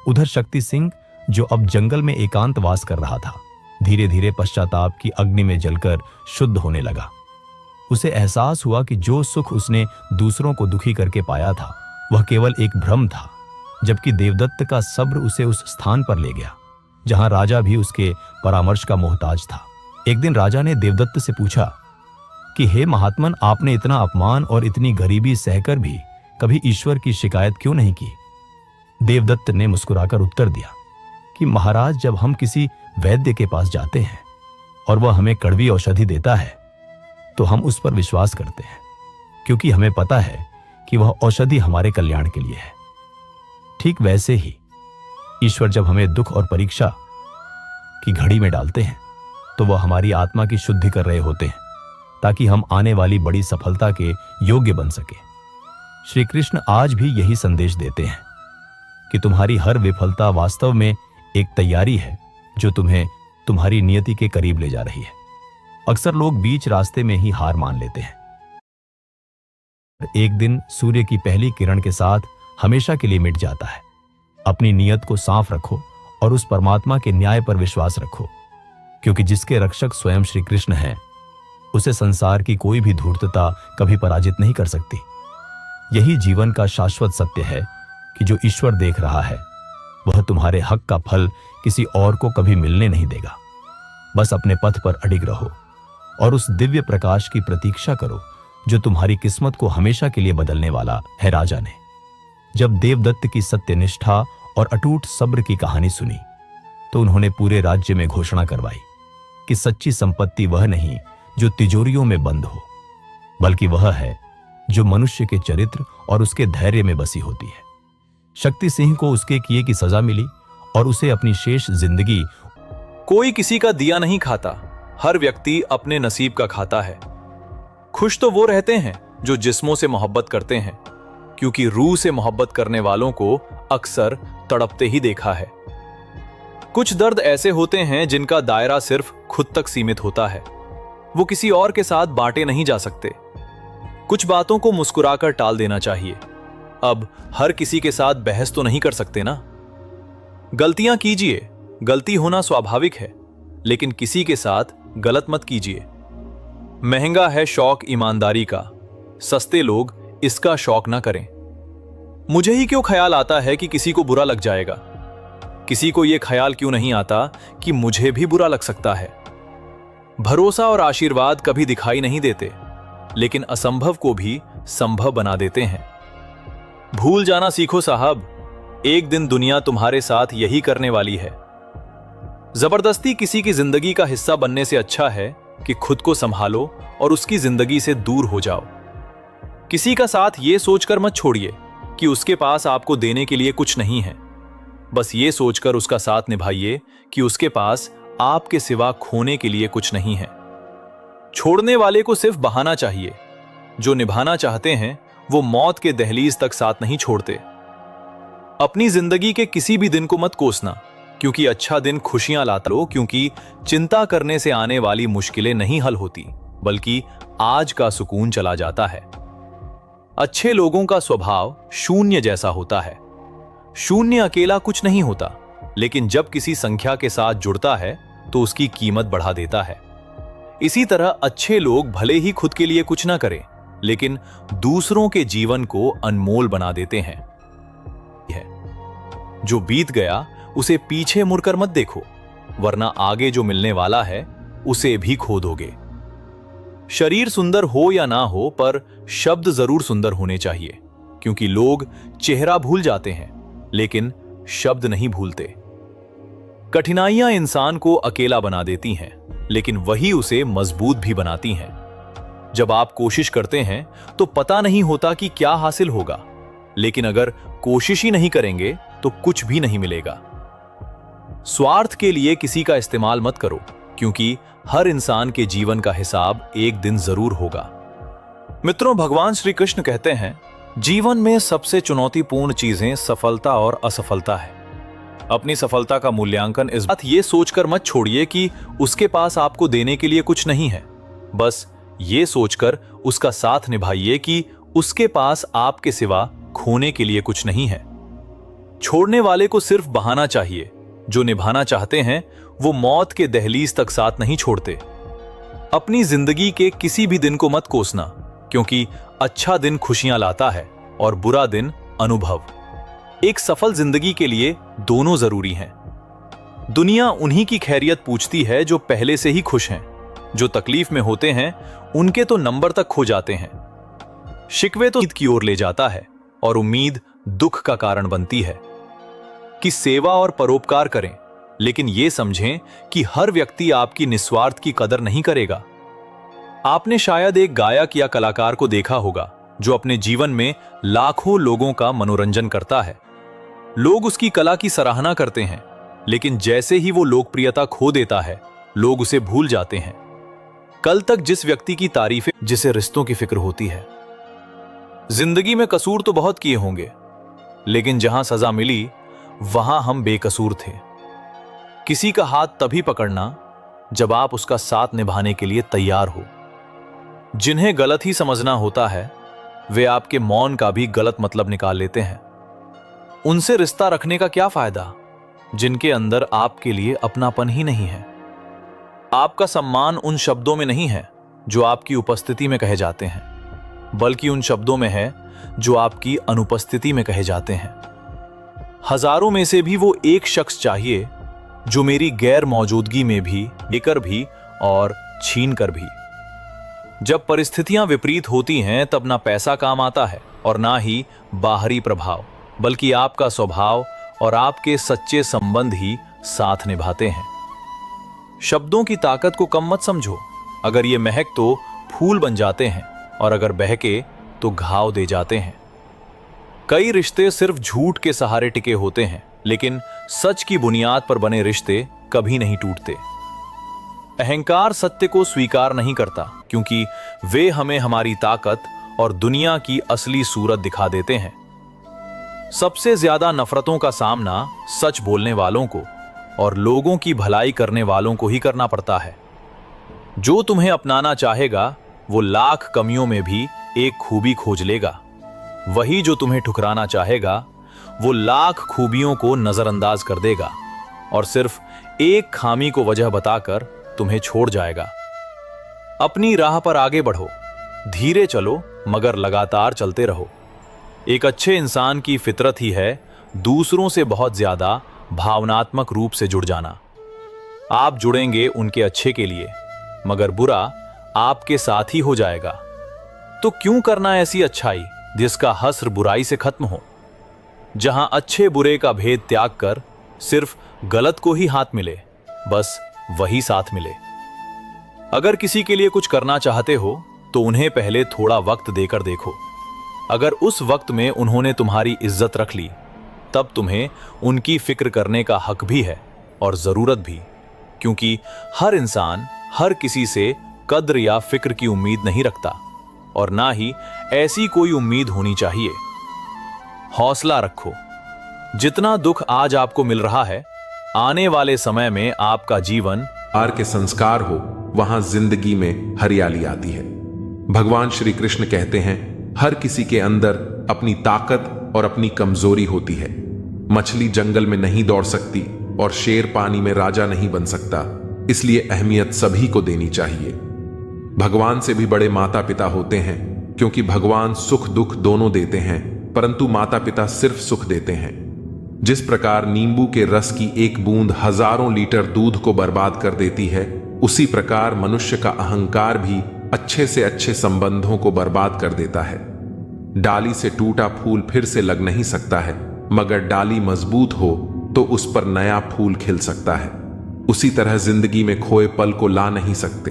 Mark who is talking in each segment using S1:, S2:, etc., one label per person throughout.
S1: उधर शक्ति सिंह, जो अब जंगल में एकांतवास कर रहा था, धीरे धीरे पश्चाताप की अग्नि में जलकर शुद्ध होने लगा। उसे एहसास हुआ कि जो सुख उसने दूसरों को दुखी करके पाया था वह केवल एक भ्रम था, जबकि देवदत्त का सब्र उसे उस स्थान पर ले गया जहां राजा भी उसके परामर्श का मोहताज था। एक दिन राजा ने देवदत्त से पूछा कि हे महात्मन, आपने इतना अपमान और इतनी गरीबी सहकर भी कभी ईश्वर की शिकायत क्यों नहीं की? देवदत्त ने मुस्कुराकर उत्तर दिया कि महाराज, जब हम किसी वैद्य के पास जाते हैं और वह हमें कड़वी औषधि देता है तो हम उस पर विश्वास करते हैं, क्योंकि हमें पता है कि वह औषधि हमारे कल्याण के लिए है। ठीक वैसे ही ईश्वर जब हमें दुख और परीक्षा की घड़ी में डालते हैं तो वह हमारी आत्मा की शुद्धि कर रहे होते हैं, ताकि हम आने वाली बड़ी सफलता के योग्य बन सके। श्री कृष्ण आज भी यही संदेश देते हैं कि तुम्हारी हर विफलता वास्तव में एक तैयारी है जो तुम्हें तुम्हारी नियति के करीब ले जा रही है। अक्सर लोग बीच रास्ते में ही हार मान लेते हैं। एक दिन सूर्य की पहली किरण के साथ हमेशा के लिए मिट जाता है। अपनी नियत को साफ रखो और उस परमात्मा के न्याय पर विश्वास रखो, क्योंकि जिसके रक्षक स्वयं श्री कृष्ण हैं, उसे संसार की कोई भी धूर्तता कभी पराजित नहीं कर सकती। यही जीवन का शाश्वत सत्य है कि जो ईश्वर देख रहा है वह तुम्हारे हक का फल किसी और को कभी मिलने नहीं देगा। बस अपने पथ पर अडिग रहो और उस दिव्य प्रकाश की प्रतीक्षा करो जो तुम्हारी किस्मत को हमेशा के लिए बदलने वाला है। राजा ने जब देवदत्त की सत्यनिष्ठा और अटूट सब्र की कहानी सुनी तो उन्होंने पूरे राज्य में घोषणा करवाई कि सच्ची संपत्ति वह नहीं जो तिजोरियों में बंद हो, बल्कि वह है जो मनुष्य के चरित्र और उसके धैर्य में बसी होती है। शक्ति सिंह को उसके किए की सजा मिली और उसे अपनी शेष जिंदगी
S2: कोई किसी का दिया नहीं खाता, हर व्यक्ति अपने नसीब का खाता है। खुश तो वो रहते हैं जो जिस्मों से मोहब्बत करते हैं, क्योंकि रूह से मोहब्बत करने वालों को अक्सर तड़पते ही देखा है। कुछ दर्द ऐसे होते हैं जिनका दायरा सिर्फ खुद तक सीमित होता है, वो किसी और के साथ बांटे नहीं जा सकते। कुछ बातों को मुस्कुराकर टाल देना चाहिए। अब हर किसी के साथ बहस तो नहीं कर सकते ना। गलतियां कीजिए, गलती होना स्वाभाविक है, लेकिन किसी के साथ गलत मत कीजिए। महंगा है शौक ईमानदारी का, सस्ते लोग इसका शौक ना करें। मुझे ही क्यों ख्याल आता है कि किसी को बुरा लग जाएगा? किसी को यह ख्याल क्यों नहीं आता कि मुझे भी बुरा लग सकता है? भरोसा और आशीर्वाद कभी दिखाई नहीं देते, लेकिन असंभव को भी संभव बना देते हैं। भूल जाना सीखो साहब, एक दिन दुनिया तुम्हारे साथ यही करने वाली है। जबरदस्ती किसी की जिंदगी का हिस्सा बनने से अच्छा है कि खुद को संभालो और उसकी जिंदगी से दूर हो जाओ। किसी का साथ ये सोचकर मत छोड़िए कि उसके पास आपको देने के लिए कुछ नहीं है। बस ये सोचकर उसका साथ निभाइए कि उसके पास आपके सिवा खोने के लिए कुछ नहीं है। छोड़ने वाले को सिर्फ बहाना चाहिए, जो निभाना चाहते हैं वो मौत के दहलीज तक साथ नहीं छोड़ते। अपनी जिंदगी के किसी भी दिन को मत कोसना, क्योंकि अच्छा दिन खुशियां लाता लो, क्योंकि चिंता करने से आने वाली मुश्किलें नहीं हल होती, बल्कि आज का सुकून चला जाता है। अच्छे लोगों का स्वभाव शून्य जैसा होता है। शून्य अकेला कुछ नहीं होता, लेकिन जब किसी संख्या के साथ जुड़ता है तो उसकी कीमत बढ़ा देता है। इसी तरह अच्छे लोग भले ही खुद के लिए कुछ ना करें, लेकिन दूसरों के जीवन को अनमोल बना देते हैं। जो बीत गया उसे पीछे मुड़कर मत देखो, वरना आगे जो मिलने वाला है उसे भी खो दोगे। शरीर सुंदर हो या ना हो, पर शब्द जरूर सुंदर होने चाहिए, क्योंकि लोग चेहरा भूल जाते हैं लेकिन शब्द नहीं भूलते। कठिनाइयां इंसान को अकेला बना देती हैं, लेकिन वही उसे मजबूत भी बनाती हैं। जब आप कोशिश करते हैं तो पता नहीं होता कि क्या हासिल होगा, लेकिन अगर कोशिश ही नहीं करेंगे तो कुछ भी नहीं मिलेगा। स्वार्थ के लिए किसी का इस्तेमाल मत करो, क्योंकि हर इंसान के जीवन का हिसाब एक दिन जरूर होगा। मित्रों, भगवान श्री कृष्ण कहते हैं, जीवन में सबसे चुनौतीपूर्ण चीजें सफलता और असफलता है। अपनी सफलता का मूल्यांकन इस बात ये सोचकर मत छोड़िए कि उसके पास आपको देने के लिए कुछ नहीं है। बस ये सोचकर उसका साथ निभाइए कि उसके पास आपके सिवा खोने के लिए कुछ नहीं है। छोड़ने वाले को सिर्फ बहाना चाहिए, जो निभाना चाहते हैं वो मौत के दहलीज तक साथ नहीं छोड़ते। अपनी जिंदगी के किसी भी दिन को मत कोसना, क्योंकि अच्छा दिन खुशियां लाता है और बुरा दिन अनुभव। एक सफल जिंदगी के लिए दोनों जरूरी हैं। दुनिया उन्हीं की खैरियत पूछती है जो पहले से ही खुश हैं। जो तकलीफ में होते हैं उनके तो नंबर तक खो जाते हैं। शिकवे तो ईद की ओर ले जाता है और उम्मीद दुख का कारण बनती है। कि सेवा और परोपकार करें, लेकिन यह समझें कि हर व्यक्ति आपकी निस्वार्थ की कदर नहीं करेगा। आपने शायद एक गायक या कलाकार को देखा होगा जो अपने जीवन में लाखों लोगों का मनोरंजन करता है। लोग उसकी कला की सराहना करते हैं, लेकिन जैसे ही वो लोकप्रियता खो देता है, लोग उसे भूल जाते हैं। कल तक जिस व्यक्ति की तारीफें, जिसे रिश्तों की फिक्र होती है। जिंदगी में कसूर तो बहुत किए होंगे, लेकिन जहां सजा मिली वहां हम बेकसूर थे। किसी का हाथ तभी पकड़ना जब आप उसका साथ निभाने के लिए तैयार हो। जिन्हें गलत ही समझना होता है वे आपके मौन का भी गलत मतलब निकाल लेते हैं। उनसे रिश्ता रखने का क्या फायदा जिनके अंदर आपके लिए अपनापन ही नहीं है। आपका सम्मान उन शब्दों में नहीं है जो आपकी उपस्थिति में कहे जाते हैं, बल्कि उन शब्दों में है जो आपकी अनुपस्थिति में कहे जाते हैं। हजारों में से भी वो एक शख्स चाहिए जो मेरी गैर मौजूदगी में भी, लेकर भी और छीन कर भी। जब परिस्थितियां विपरीत होती हैं तब ना पैसा काम आता है और ना ही बाहरी प्रभाव, बल्कि आपका स्वभाव और आपके सच्चे संबंध ही साथ निभाते हैं। शब्दों की ताकत को कम मत समझो। अगर ये महक तो फूल बन जाते हैं और अगर बहके तो घाव दे जाते हैं। कई रिश्ते सिर्फ झूठ के सहारे टिके होते हैं, लेकिन सच की बुनियाद पर बने रिश्ते कभी नहीं टूटते। अहंकार सत्य को स्वीकार नहीं करता, क्योंकि वे हमें हमारी ताकत और दुनिया की असली सूरत दिखा देते हैं। सबसे ज्यादा नफरतों का सामना सच बोलने वालों को और लोगों की भलाई करने वालों को ही करना पड़ता है। जो तुम्हें अपनाना चाहेगा वो लाख कमियों में भी एक खूबी खोज लेगा। वही जो तुम्हें ठुकराना चाहेगा वो लाख खूबियों को नजरअंदाज कर देगा और सिर्फ एक खामी को वजह बताकर तुम्हें छोड़ जाएगा। अपनी राह पर आगे बढ़ो, धीरे चलो मगर लगातार चलते रहो। एक अच्छे इंसान की फितरत ही है दूसरों से बहुत ज्यादा भावनात्मक रूप से जुड़ जाना। आप जुड़ेंगे उनके अच्छे के लिए, मगर बुरा आपके साथ ही हो जाएगा। तो क्यों करना ऐसी अच्छाई जिसका हस्र बुराई से खत्म हो। जहां अच्छे बुरे का भेद त्याग कर सिर्फ गलत को ही हाथ मिले, बस वही साथ मिले। अगर किसी के लिए कुछ करना चाहते हो तो उन्हें पहले थोड़ा वक्त देकर देखो। अगर उस वक्त में उन्होंने तुम्हारी इज्जत रख ली, तब तुम्हें उनकी फिक्र करने का हक भी है और जरूरत भी, क्योंकि हर इंसान हर किसी से कद्र या फिक्र की उम्मीद नहीं रखता और ना ही ऐसी कोई उम्मीद होनी चाहिए। हौसला रखो। जितना दुख आज आपको मिल रहा है, आने वाले समय में आपका जीवन
S3: प्यार के संस्कार हो, वहां जिंदगी में हरियाली आती है। भगवान श्री कृष्ण कहते हैं, हर किसी के अंदर अपनी ताकत और अपनी कमजोरी होती है। मछली जंगल में नहीं दौड़ सकती और शेर पानी में राजा नहीं बन सकता, इसलिए अहमियत सभी को देनी चाहिए। भगवान से भी बड़े माता पिता होते हैं, क्योंकि भगवान सुख दुख दोनों देते हैं, परंतु माता पिता सिर्फ सुख देते हैं। जिस प्रकार नींबू के रस की एक बूंद हजारों लीटर दूध को बर्बाद कर देती है, उसी प्रकार मनुष्य का अहंकार भी अच्छे से अच्छे संबंधों को बर्बाद कर देता है। डाली से टूटा फूल फिर से लग नहीं सकता है, मगर डाली मजबूत हो तो उस पर नया फूल खिल सकता है। उसी तरह जिंदगी में खोए पल को ला नहीं सकते,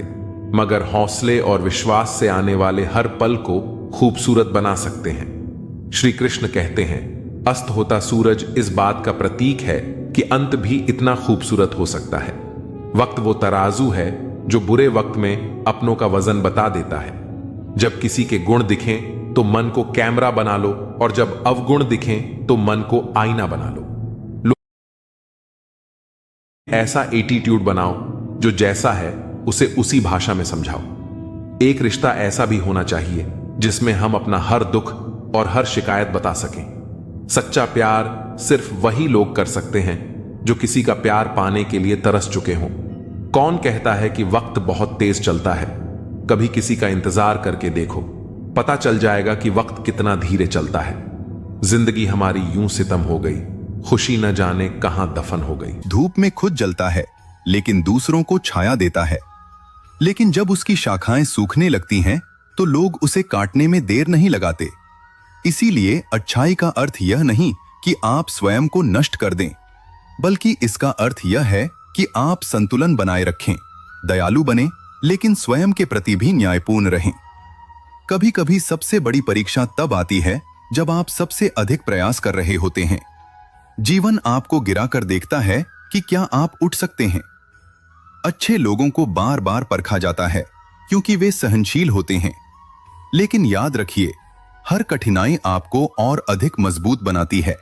S3: मगर हौसले और विश्वास से आने वाले हर पल को खूबसूरत बना सकते हैं। श्री कृष्ण कहते हैं, अस्त होता सूरज इस बात का प्रतीक है कि अंत भी इतना खूबसूरत हो सकता है। वक्त वो तराजू है जो बुरे वक्त में अपनों का वजन बता देता है। जब किसी के गुण दिखें तो मन को कैमरा बना लो, और जब अवगुण दिखें तो मन को आईना बना लो। ऐसा एटीट्यूड बनाओ जो जैसा है उसे उसी भाषा में समझाओ। एक रिश्ता ऐसा भी होना चाहिए जिसमें हम अपना हर दुख और हर शिकायत बता सकें। सच्चा प्यार सिर्फ वही लोग कर सकते हैं जो किसी का प्यार पाने के लिए तरस चुके हों। कौन कहता है कि वक्त बहुत तेज चलता है? कभी किसी का इंतजार करके देखो, पता चल जाएगा कि वक्त कितना धीरे चलता है। जिंदगी हमारी यूं सितम हो गई, खुशी न जाने कहां दफन हो गई।
S4: धूप में खुद जलता है लेकिन दूसरों को छाया देता है, लेकिन जब उसकी शाखाएं सूखने लगती हैं तो लोग उसे काटने में देर नहीं लगाते। इसीलिए अच्छाई का अर्थ यह नहीं कि आप स्वयं को नष्ट कर दें, बल्कि इसका अर्थ यह है कि आप संतुलन बनाए रखें, दयालु बने लेकिन स्वयं के प्रति भी न्यायपूर्ण रहें। कभी कभी सबसे बड़ी परीक्षा तब आती है जब आप सबसे अधिक प्रयास कर रहे होते हैं। जीवन आपको गिराकर देखता है कि क्या आप उठ सकते हैं। अच्छे लोगों को बार बार परखा जाता है क्योंकि वे सहनशील होते हैं, लेकिन याद रखिए, हर कठिनाई आपको और अधिक मजबूत बनाती है।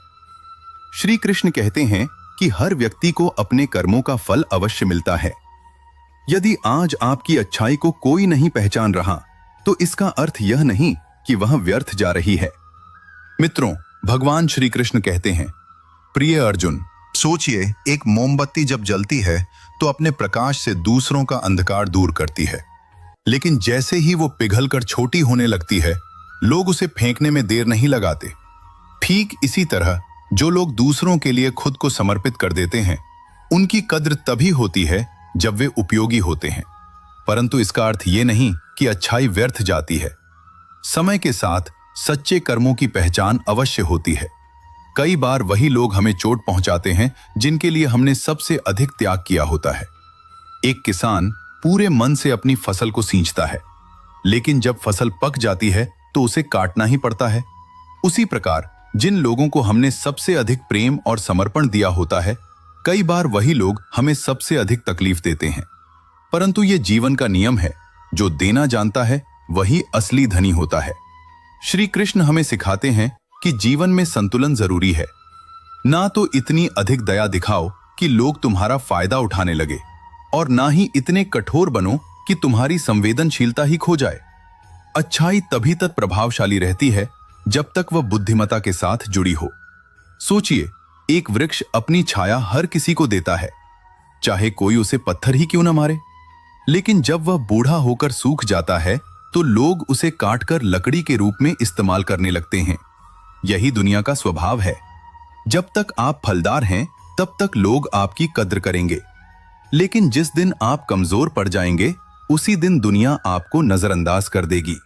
S4: श्री कृष्ण कहते हैं कि हर व्यक्ति को अपने कर्मों का फल अवश्य मिलता है। यदि आज आपकी अच्छाई को कोई नहीं पहचान रहा तो इसका अर्थ यह नहीं कि वह व्यर्थ जा रही है। मित्रों, भगवान श्री कृष्ण कहते हैं, प्रिय अर्जुन, सोचिए, एक मोमबत्ती जब जलती है तो अपने प्रकाश से दूसरों का अंधकार दूर करती है, लेकिन जैसे ही वो पिघलकर छोटी होने लगती है, लोग उसे फेंकने में देर नहीं लगाते। ठीक इसी तरह जो लोग दूसरों के लिए खुद को समर्पित कर देते हैं, उनकी कद्र तभी होती है जब वे उपयोगी होते हैं। परंतु इसका अर्थ ये नहीं कि अच्छाई व्यर्थ जाती है। समय के साथ सच्चे कर्मों की पहचान अवश्य होती है। कई बार वही लोग हमें चोट पहुंचाते हैं जिनके लिए हमने सबसे अधिक त्याग किया होता है। एक किसान पूरे मन से अपनी फसल को सींचता है, लेकिन जब फसल पक जाती है तो उसे काटना ही पड़ता है। उसी प्रकार जिन लोगों को हमने सबसे अधिक प्रेम और समर्पण दिया होता है, कई बार वही लोग हमें सबसे अधिक तकलीफ देते हैं। परंतु ये जीवन का नियम है, जो देना जानता है वही असली धनी होता है। श्री कृष्ण हमें सिखाते हैं कि जीवन में संतुलन जरूरी है। ना तो इतनी अधिक दया दिखाओ कि लोग तुम्हारा फायदा उठाने लगे, और ना ही इतने कठोर बनो कि तुम्हारी संवेदनशीलता ही खो जाए। अच्छाई तभी तक प्रभावशाली रहती है जब तक वह बुद्धिमत्ता के साथ जुड़ी हो। सोचिए, एक वृक्ष अपनी छाया हर किसी को देता है, चाहे कोई उसे पत्थर ही क्यों न मारे। लेकिन जब वह बूढ़ा होकर सूख जाता है तो लोग उसे काटकर लकड़ी के रूप में इस्तेमाल करने लगते हैं। यही दुनिया का स्वभाव है। जब तक आप फलदार हैं तब तक लोग आपकी कद्र करेंगे, लेकिन जिस दिन आप कमजोर पड़ जाएंगे उसी दिन दुनिया आपको नजरअंदाज कर देगी।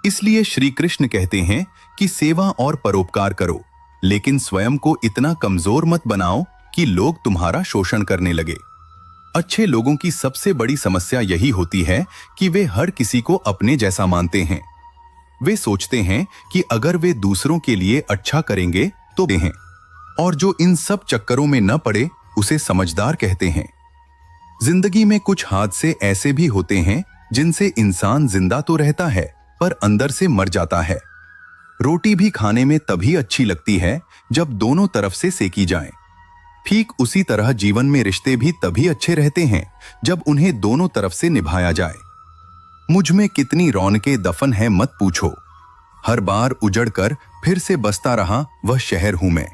S4: इसलिए श्री कृष्ण कहते हैं कि सेवा और परोपकार करो, लेकिन स्वयं को इतना कमजोर मत बनाओ कि लोग तुम्हारा शोषण करने लगे। अच्छे लोगों की सबसे बड़ी समस्या यही होती है कि वे हर किसी को अपने जैसा मानते हैं। वे सोचते हैं कि अगर वे दूसरों के लिए अच्छा करेंगे तो दें, और जो इन सब चक्करों में न पड़े उसे समझदार कहते हैं। जिंदगी में कुछ हादसे ऐसे भी होते हैं जिनसे इंसान जिंदा तो रहता है पर अंदर से मर जाता है। रोटी भी खाने में तभी अच्छी लगती है जब दोनों तरफ से सेकी जाए। ठीक उसी तरह जीवन में रिश्ते भी तभी अच्छे रहते हैं जब उन्हें दोनों तरफ से निभाया जाए। मुझ में कितनी रौनकें दफन है मत पूछो, हर बार उजड़कर फिर से बसता रहा वह शहर हूं मैं।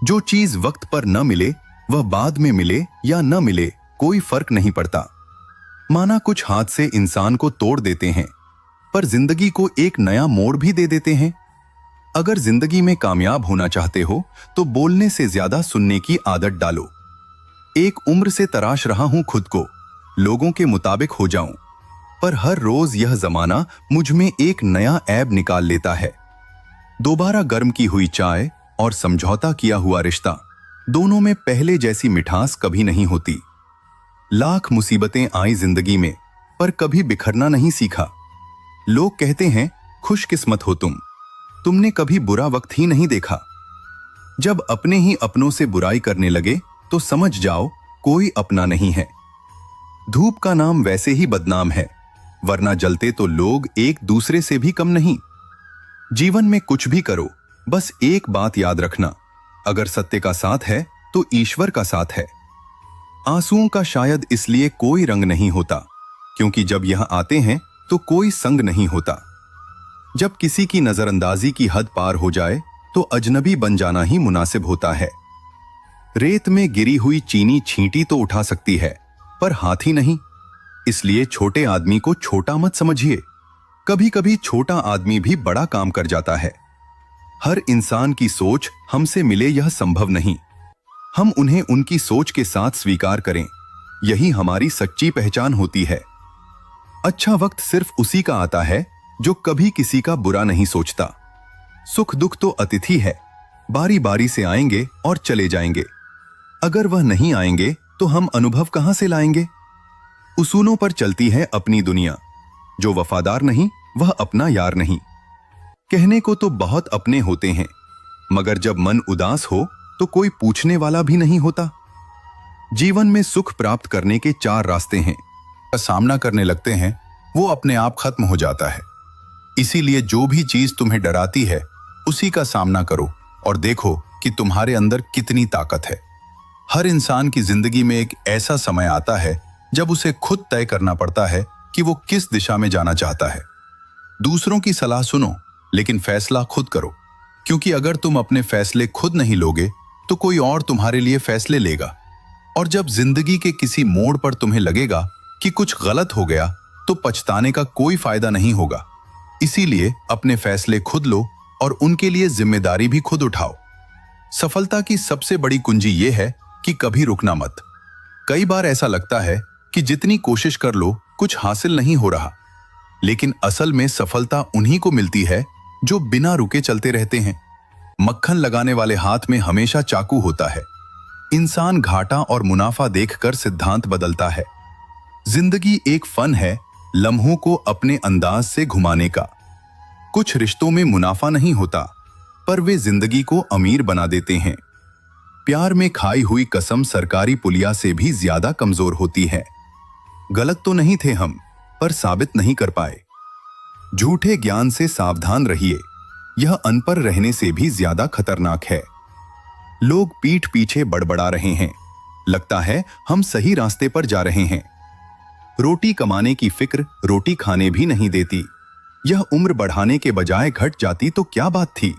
S4: जो चीज वक्त पर न मिले वह बाद में मिले या न मिले कोई फर्क नहीं पड़ता। माना कुछ हाथ से इंसान को तोड़ देते हैं, पर जिंदगी को एक नया मोड़ भी दे देते हैं। अगर जिंदगी में कामयाब होना चाहते हो तो बोलने से ज्यादा सुनने की आदत डालो। एक उम्र से तराश रहा हूं खुद को, लोगों के मुताबिक हो जाऊं, पर हर रोज यह जमाना मुझ में एक नया ऐब निकाल लेता है। दोबारा गर्म की हुई चाय और समझौता किया हुआ रिश्ता, दोनों में पहले जैसी मिठास कभी नहीं होती। लाख मुसीबतें आई जिंदगी में, पर कभी बिखरना नहीं सीखा। लोग कहते हैं खुशकिस्मत हो तुमने कभी बुरा वक्त ही नहीं देखा। जब अपने ही अपनों से बुराई करने लगे तो समझ जाओ कोई अपना नहीं है। धूप का नाम वैसे ही बदनाम है, वरना जलते तो लोग एक दूसरे से भी कम नहीं। जीवन में कुछ भी करो, बस एक बात याद रखना, अगर सत्य का साथ है तो ईश्वर का साथ है। आंसुओं का शायद इसलिए कोई रंग नहीं होता क्योंकि जब यहां आते हैं तो कोई संग नहीं होता। जब किसी की नजरअंदाजी की हद पार हो जाए तो अजनबी बन जाना ही मुनासिब होता है। रेत में गिरी हुई चीनी छींटी तो उठा सकती है, पर हाथी नहीं। इसलिए छोटे आदमी को छोटा मत समझिए। कभी कभी छोटा आदमी भी बड़ा काम कर जाता है। हर इंसान की सोच हमसे मिले यह संभव नहीं। हम उन्हें उनकी सोच के साथ स्वीकार करें, यही हमारी सच्ची पहचान होती है। अच्छा वक्त सिर्फ उसी का आता है जो कभी किसी का बुरा नहीं सोचता। सुख दुख तो अतिथि है, बारी बारी से आएंगे और चले जाएंगे। अगर वह नहीं आएंगे तो हम अनुभव कहां से लाएंगे? उसूलों पर चलती है अपनी दुनिया। जो वफादार नहीं वह अपना यार नहीं। कहने को तो बहुत अपने होते हैं, मगर जब मन उदास हो तो कोई पूछने वाला भी नहीं होता। जीवन में सुख प्राप्त करने के 4 रास्ते हैं।
S5: का सामना करने लगते हैं वो अपने आप खत्म हो जाता है। इसीलिए जो भी चीज तुम्हें डराती है उसी का सामना करो और देखो कि तुम्हारे अंदर कितनी ताकत है। हर इंसान की जिंदगी में एक ऐसा समय आता है जब उसे खुद तय करना पड़ता है कि वो किस दिशा में जाना चाहता है। दूसरों की सलाह सुनो, लेकिन फैसला खुद करो, क्योंकि अगर तुम अपने फैसले खुद नहीं लोगे तो कोई और तुम्हारे लिए फैसले लेगा। और जब जिंदगी के किसी मोड़ पर तुम्हें लगेगा कि कुछ गलत हो गया तो पछताने का कोई फायदा नहीं होगा। इसीलिए अपने फैसले खुद लो और उनके लिए जिम्मेदारी भी खुद उठाओ। सफलता की सबसे बड़ी कुंजी यह है कि कभी रुकना मत। कई बार ऐसा लगता है कि जितनी कोशिश कर लो कुछ हासिल नहीं हो रहा, लेकिन असल में सफलता उन्हीं को मिलती है जो बिना रुके चलते रहते हैं। मक्खन लगाने वाले हाथ में हमेशा चाकू होता है। इंसान घाटा और मुनाफा देखकर सिद्धांत बदलता है। जिंदगी एक फन है लम्हों को अपने अंदाज से घुमाने का। कुछ रिश्तों में मुनाफा नहीं होता, पर वे जिंदगी को अमीर बना देते हैं। प्यार में खाई हुई कसम सरकारी पुलिया से भी ज्यादा कमजोर होती है। गलत तो नहीं थे हम, पर साबित नहीं कर पाए। झूठे ज्ञान से सावधान रहिए, यह अनपढ़ रहने से भी ज्यादा खतरनाक है। लोग पीठ पीछे बड़बड़ा रहे हैं, लगता है हम सही रास्ते पर जा रहे हैं। रोटी कमाने की फिक्र रोटी खाने भी नहीं देती। यह उम्र बढ़ाने के बजाय घट जाती तो क्या बात थी।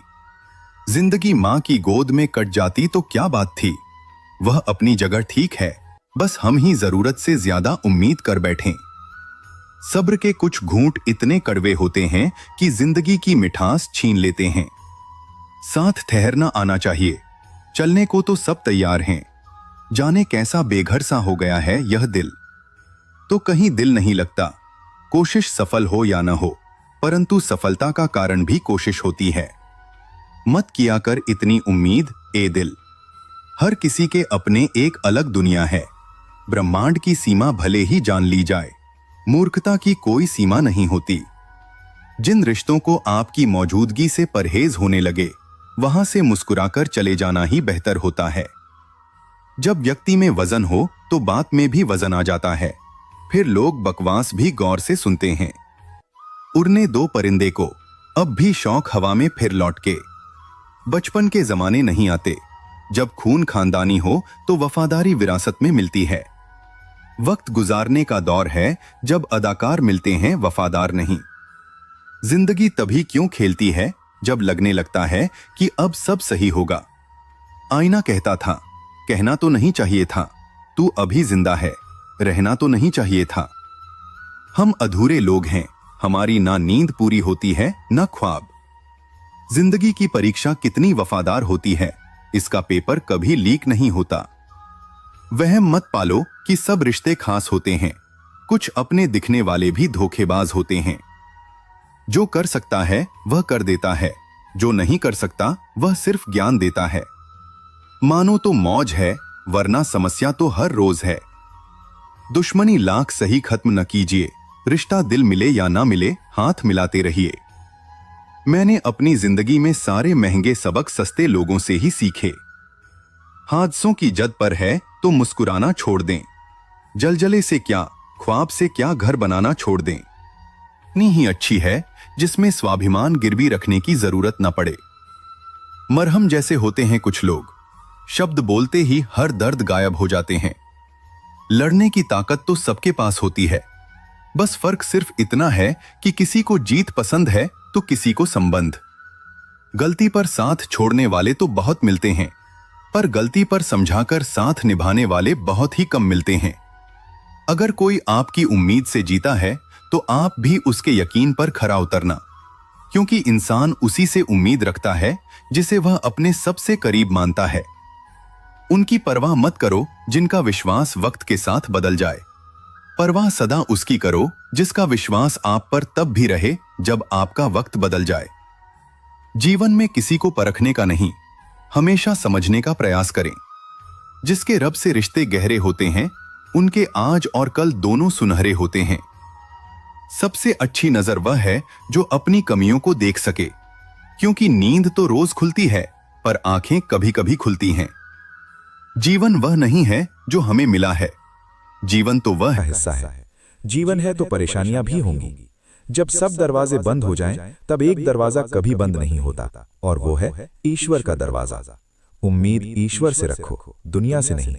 S5: जिंदगी मां की गोद में कट जाती तो क्या बात थी। वह अपनी जगह ठीक है, बस हम ही जरूरत से ज्यादा उम्मीद कर बैठें। सब्र के कुछ घूंट इतने कड़वे होते हैं कि जिंदगी की मिठास छीन लेते हैं। साथ ठहरना आना चाहिए, चलने को तो सब तैयार हैं। जाने कैसा बेघर सा हो गया है यह दिल। तो कहीं दिल नहीं लगता। कोशिश सफल हो या न हो, परंतु सफलता का कारण भी कोशिश होती है। मत किया कर इतनी उम्मीद ए दिल। हर किसी के अपने एक अलग दुनिया है। ब्रह्मांड की सीमा भले ही जान ली जाए, मूर्खता की कोई सीमा नहीं होती। जिन रिश्तों को आपकी मौजूदगी से परहेज होने लगे, वहां से मुस्कुराकर चले जाना ही बेहतर होता है। जब व्यक्ति में वजन हो तो बात में भी वजन आ जाता है। फिर लोग बकवास भी गौर से सुनते हैं। उड़ने दो परिंदे को, अब भी शौक हवा में फिर लौट के। बचपन के जमाने नहीं आते। जब खून खानदानी हो तो वफादारी विरासत में मिलती है। वक्त गुजारने का दौर है जब अदाकार मिलते हैं वफादार नहीं। जिंदगी तभी क्यों खेलती है जब लगने लगता है कि अब सब सही होगा। आईना कहता था, कहना तो नहीं चाहिए था, तू अभी जिंदा है, रहना तो नहीं चाहिए था। हम अधूरे लोग हैं, हमारी ना नींद पूरी होती है ना ख्वाब। जिंदगी की परीक्षा कितनी वफादार होती है, इसका पेपर कभी लीक नहीं होता। वहम मत पालो कि सब रिश्ते खास होते हैं। कुछ अपने दिखने वाले भी धोखेबाज होते हैं। जो कर सकता है वह कर देता है, जो नहीं कर सकता वह सिर्फ ज्ञान देता है। मानो तो मौज है, वरना समस्या तो हर रोज है। दुश्मनी लाख सही खत्म न कीजिए, रिश्ता दिल मिले या ना मिले हाथ मिलाते रहिए। मैंने अपनी जिंदगी में सारे महंगे सबक सस्ते लोगों से ही सीखे। हादसों की जद पर है तो मुस्कुराना छोड़ दें। जलजले से क्या, ख्वाब से क्या घर बनाना छोड़ दें। इतनी ही अच्छी है जिसमें स्वाभिमान गिरवी रखने की जरूरत न पड़े। मरहम जैसे होते हैं कुछ लोग, शब्द बोलते ही हर दर्द गायब हो जाते हैं। लड़ने की ताकत तो सबके पास होती है, बस फर्क सिर्फ इतना है कि किसी को जीत पसंद है तो किसी को संबंध।
S4: गलती पर साथ छोड़ने वाले तो बहुत मिलते हैं, पर गलती पर समझाकर साथ निभाने वाले बहुत ही कम मिलते हैं। अगर कोई आपकी उम्मीद से जीता है तो आप भी उसके यकीन पर खरा उतरना, क्योंकि इंसान उसी से उम्मीद रखता है जिसे वह अपने सबसे करीब मानता है। उनकी परवाह मत करो जिनका विश्वास वक्त के साथ बदल जाए। परवाह सदा उसकी करो जिसका विश्वास आप पर तब भी रहे जब आपका वक्त बदल जाए। जीवन में किसी को परखने का नहीं, हमेशा समझने का प्रयास करें। जिसके रब से रिश्ते गहरे होते हैं उनके आज और कल दोनों सुनहरे होते हैं। सबसे अच्छी नजर वह है जो अपनी कमियों को देख सके, क्योंकि नींद तो रोज खुलती है पर आंखें कभी कभी खुलती हैं। जीवन वह नहीं है जो हमें मिला है, जीवन तो वह
S6: हिस्सा है। जीवन है तो परेशानियां भी होंगी। जब सब दरवाजे बंद हो जाएं, तब एक दरवाजा कभी बंद नहीं होता, और वो है ईश्वर का दरवाजा। उम्मीद ईश्वर से रखो, दुनिया से नहीं।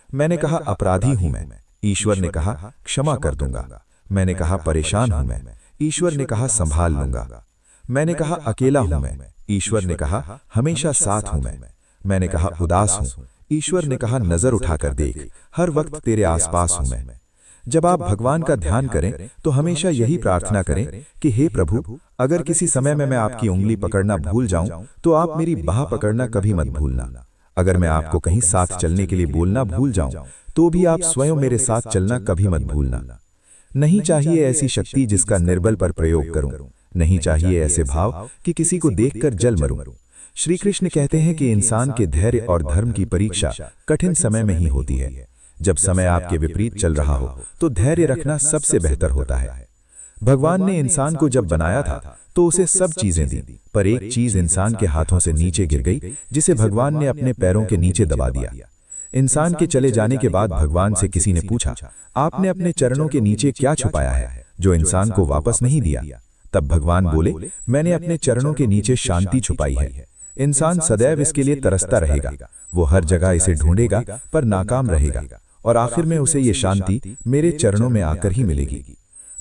S6: मैंने कहा अपराधी हूं मैं, ईश्वर ने कहा क्षमा कर दूंगा। मैंने कहा परेशान हूं मैं, ईश्वर ने कहा संभाल लूंगा। मैंने कहा अकेला हूं मैं, ईश्वर ने कहा हमेशा साथ हूं मैं। मैंने कहा उदास हूं, ईश्वर ने कहा नजर उठाकर देख, हर वक्त तेरे आसपास हूं मैं। जब आप भगवान का ध्यान करें तो हमेशा यही प्रार्थना करें कि हे प्रभु, अगर किसी समय में मैं आपकी उंगली पकड़ना भूल जाऊं तो आप मेरी बाह पकड़ना कभी मत भूलना। अगर मैं आपको कहीं साथ चलने के लिए बोलना भूल जाऊं तो भी आप स्वयं मेरे साथ चलना कभी मत भूलना। नहीं चाहिए ऐसी शक्ति जिसका निर्बल पर प्रयोग करूं, नहीं चाहिए ऐसे भाव कि किसी को देखकर जल मरूं। श्री कृष्ण कहते हैं कि इंसान के धैर्य और धर्म की परीक्षा कठिन समय में ही होती है। जब समय आपके विपरीत चल रहा हो तो धैर्य रखना सबसे बेहतर होता है। भगवान ने इंसान को जब बनाया था तो उसे सब चीजें दी, पर एक चीज इंसान के हाथों से नीचे गिर गई, जिसे भगवान ने अपने पैरों के नीचे दबा दिया। इंसान के चले जाने के बाद भगवान से किसी ने पूछा, आपने अपने चरणों के नीचे क्या छुपाया है जो इंसान को वापस नहीं दिया? तब भगवान बोले, मैंने अपने चरणों के नीचे शांति छुपाई है। इंसान सदैव इसके लिए तरसता रहेगा, वो हर जगह इसे ढूंढेगा पर नाकाम रहेगा, और आखिर में उसे ये शांति मेरे चरणों में आकर ही मिलेगी।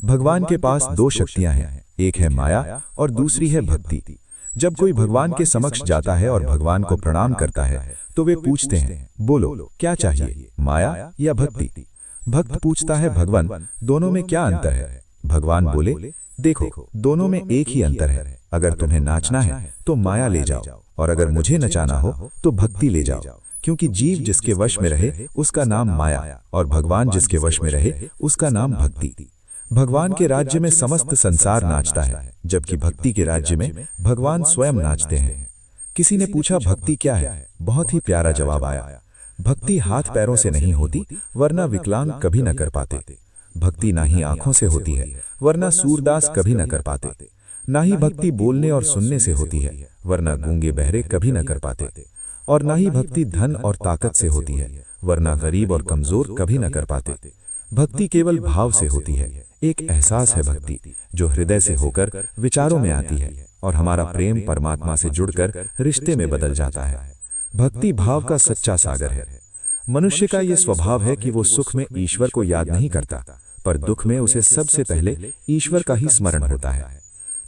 S6: भगवान के पास दो शक्तियां हैं, एक है माया और दूसरी है भक्ति। जब कोई भगवान के समक्ष जाता है और भगवान को प्रणाम करता है तो वे पूछते हैं, बोलो क्या चाहिए, माया या भक्ति? भक्त पूछता है, भगवान दोनों में क्या अंतर है? भगवान बोले, देखो दोनों में एक ही अंतर है। अगर तुम्हें नाचना है तो माया ले जाओ, और अगर मुझे नचाना हो तो भक्ति ले जाओ। क्योंकि जीव जिसके वश में रहे उसका नाम माया, और भगवान जिसके वश में रहे उसका नाम भक्ति। भगवान के राज्य में समस्त संसार नाचता है, जबकि भक्ति के राज्य में भगवान स्वयं नाचते हैं। किसी ने पूछा, भक्ति क्या है? बहुत ही प्यारा जवाब आया, भक्ति हाथ पैरों से नहीं होती, वरना विकलांग कभी न कर पाते। भक्ति ना ही आंखों से होती है, वरना सूरदास कभी न कर पाते। ना ही भक्ति बोलने और सुनने से होती है, वरना गूंगे बहरे कभी न कर पाते। और ना ही भक्ति धन और ताकत से होती है, वरना गरीब और कमजोर कभी न कर पाते। भक्ति केवल भाव से होती है, एक एहसास है भक्ति जो हृदय से होकर विचारों में आती है, और हमारा प्रेम परमात्मा से जुड़कर रिश्ते में बदल जाता है। भक्ति भाव का सच्चा सागर है। मनुष्य का यह स्वभाव है कि वो सुख में ईश्वर को याद नहीं करता, पर दुख में उसे सबसे पहले ईश्वर का ही स्मरण होता है।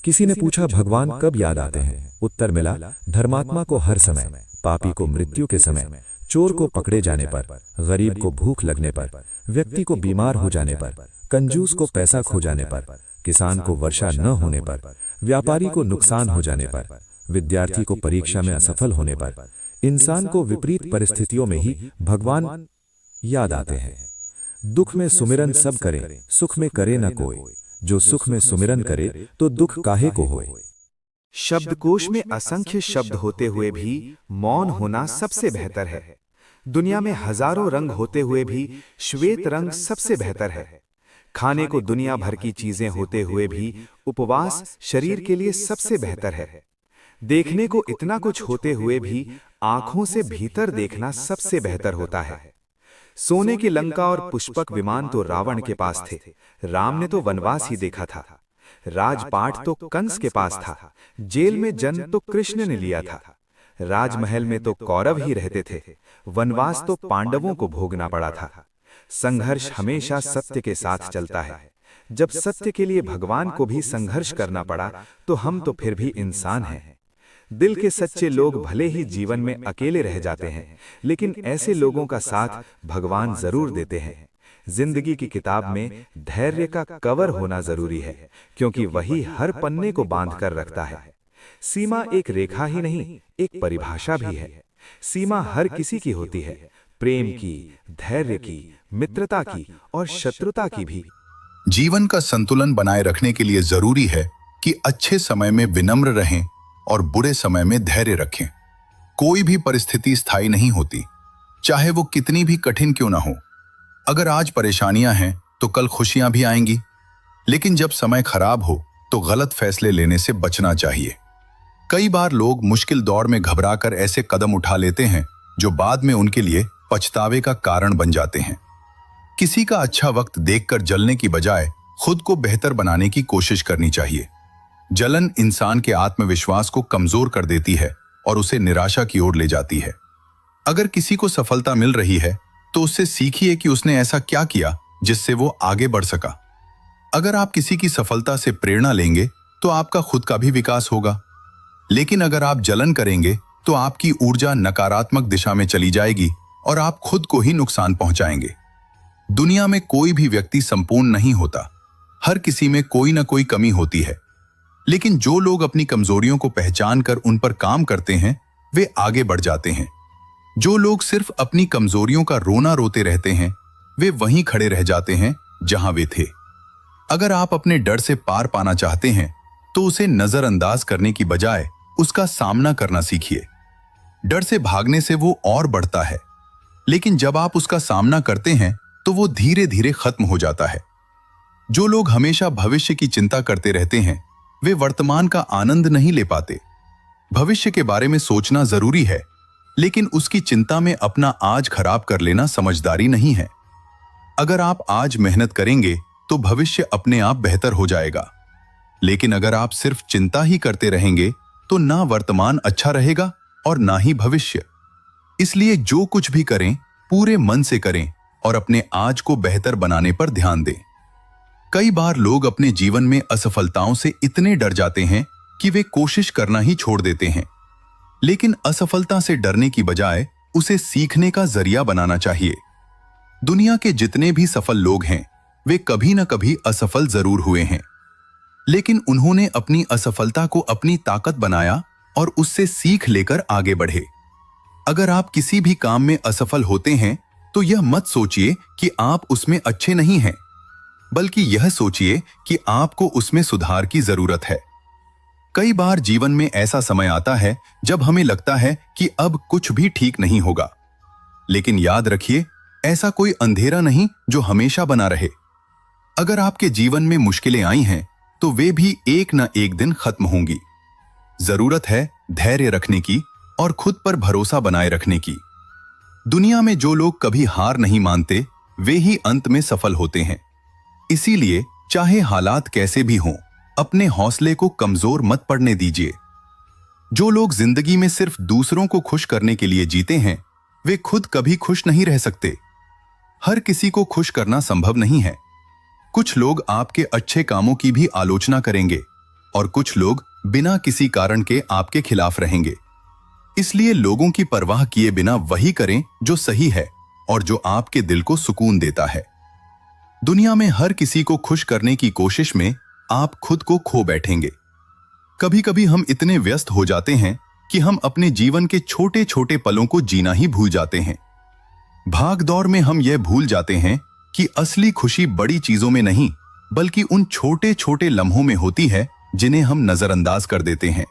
S6: किसी ने पूछा, भगवान कब याद आते हैं? उत्तर मिला, धर्मात्मा को हर समय, पापी को मृत्यु के समय, चोर को पकड़े जाने पर, गरीब को भूख लगने पर, व्यक्ति को बीमार हो जाने पर, कंजूस को पैसा खो जाने पर, किसान को वर्षा न होने पर, व्यापारी को नुकसान हो जाने पर, विद्यार्थी को परीक्षा में असफल होने पर, इंसान को विपरीत परिस्थितियों में ही भगवान याद आते हैं। दुख में सुमिरन सब करे, सुख में करे न कोई। जो सुख में सुमिरन करे तो दुख काहे को होए।
S7: शब्दकोश में असंख्य शब्द होते हुए भी मौन होना सबसे बेहतर है। दुनिया में हजारों रंग होते हुए भी श्वेत रंग सबसे बेहतर है। खाने को दुनिया भर की चीजें होते हुए भी उपवास शरीर के लिए सबसे बेहतर है। देखने को इतना कुछ होते हुए भी आंखों से भीतर देखना सबसे बेहतर होता है। सोने की लंका और पुष्पक विमान तो रावण के पास थे, राम ने तो वनवास ही देखा था। राजपाट तो कंस के पास था, जेल में जन्म तो कृष्ण ने लिया था। राजमहल में तो कौरव ही रहते थे, वनवास तो पांडवों को भोगना पड़ा था। संघर्ष हमेशा सत्य के साथ चलता है। जब सत्य के लिए भगवान को भी संघर्ष करना पड़ा तो हम तो फिर भी इंसान हैं। दिल के सच्चे लोग भले ही जीवन में अकेले रह जाते हैं, लेकिन ऐसे लोगों का साथ भगवान जरूर देते हैं। जिंदगी की किताब में धैर्य का कवर होना जरूरी है, क्योंकि वही हर पन्ने को बांध कर रखता है। सीमा एक रेखा ही नहीं, एक परिभाषा भी है। सीमा हर किसी की होती है, प्रेम की, धैर्य की, मित्रता की और शत्रुता की भी।
S5: जीवन का संतुलन बनाए रखने के लिए जरूरी है कि अच्छे समय में विनम्र रहें और बुरे समय में धैर्य रखें। कोई भी परिस्थिति स्थायी नहीं होती, चाहे वो कितनी भी कठिन क्यों ना हो। अगर आज परेशानियां हैं तो कल खुशियां भी आएंगी, लेकिन जब समय खराब हो तो गलत फैसले लेने से बचना चाहिए। कई बार लोग मुश्किल दौर में घबराकर ऐसे कदम उठा लेते हैं जो बाद में उनके लिए पछतावे का कारण बन जाते हैं। किसी का अच्छा वक्त देखकर जलने की बजाय खुद को बेहतर बनाने की कोशिश करनी चाहिए। जलन इंसान के आत्मविश्वास को कमजोर कर देती है और उसे निराशा की ओर ले जाती है। अगर किसी को सफलता मिल रही है तो उससे सीखिए कि उसने ऐसा क्या किया जिससे वो आगे बढ़ सका। अगर आप किसी की सफलता से प्रेरणा लेंगे तो आपका खुद का भी विकास होगा, लेकिन अगर आप जलन करेंगे तो आपकी ऊर्जा नकारात्मक दिशा में चली जाएगी और आप खुद को ही नुकसान पहुंचाएंगे। दुनिया में कोई भी व्यक्ति संपूर्ण नहीं होता, हर किसी में कोई ना कोई कमी होती है, लेकिन जो लोग अपनी कमजोरियों को पहचान कर उन पर काम करते हैं वे आगे बढ़ जाते हैं। जो लोग सिर्फ अपनी कमजोरियों का रोना रोते रहते हैं वे वहीं खड़े रह जाते हैं जहां वे थे। अगर आप अपने डर से पार पाना चाहते हैं तो उसे नजरअंदाज करने की बजाय उसका सामना करना सीखिए। डर से भागने से वो और बढ़ता है, लेकिन जब आप उसका सामना करते हैं तो वो धीरे धीरे खत्म हो जाता है। जो लोग हमेशा भविष्य की चिंता करते रहते हैं वे वर्तमान का आनंद नहीं ले पाते। भविष्य के बारे में सोचना जरूरी है, लेकिन उसकी चिंता में अपना आज खराब कर लेना समझदारी नहीं है। अगर आप आज मेहनत करेंगे तो भविष्य अपने आप बेहतर हो जाएगा, लेकिन अगर आप सिर्फ चिंता ही करते रहेंगे तो ना वर्तमान अच्छा रहेगा और ना ही भविष्य। इसलिए जो कुछ भी करें पूरे मन से करें और अपने आज को बेहतर बनाने पर ध्यान दें। कई बार लोग अपने जीवन में असफलताओं से इतने डर जाते हैं कि वे कोशिश करना ही छोड़ देते हैं, लेकिन असफलता से डरने की बजाय उसे सीखने का जरिया बनाना चाहिए। दुनिया के जितने भी सफल लोग हैं वे कभी न कभी असफल जरूर हुए हैं, लेकिन उन्होंने अपनी असफलता को अपनी ताकत बनाया और उससे सीख लेकर आगे बढ़े। अगर आप किसी भी काम में असफल होते हैं तो यह मत सोचिए कि आप उसमें अच्छे नहीं हैं, बल्कि यह सोचिए कि आपको उसमें सुधार की जरूरत है। कई बार जीवन में ऐसा समय आता है जब हमें लगता है कि अब कुछ भी ठीक नहीं होगा, लेकिन याद रखिए ऐसा कोई अंधेरा नहीं जो हमेशा बना रहे। अगर आपके जीवन में मुश्किलें आई हैं तो वे भी एक न एक दिन खत्म होंगी। जरूरत है धैर्य रखने की और खुद पर भरोसा बनाए रखने की। दुनिया में जो लोग कभी हार नहीं मानते वे ही अंत में सफल होते हैं। इसीलिए चाहे हालात कैसे भी हों अपने हौसले को कमजोर मत पड़ने दीजिए। जो लोग जिंदगी में सिर्फ दूसरों को खुश करने के लिए जीते हैं वे खुद कभी खुश नहीं रह सकते। हर किसी को खुश करना संभव नहीं है। कुछ लोग आपके अच्छे कामों की भी आलोचना करेंगे और कुछ लोग बिना किसी कारण के आपके खिलाफ रहेंगे। इसलिए लोगों की परवाह किए बिना वही करें जो सही है और जो आपके दिल को सुकून देता है। दुनिया में हर किसी को खुश करने की कोशिश में आप खुद को खो बैठेंगे। कभी कभी हम इतने व्यस्त हो जाते हैं कि हम अपने जीवन के छोटे छोटे पलों को जीना ही भूल जाते हैं। भाग दौड़ में हम यह भूल जाते हैं कि असली खुशी बड़ी चीजों में नहीं बल्कि उन छोटे छोटे लम्हों में होती है जिन्हें हम नजरअंदाज कर देते हैं।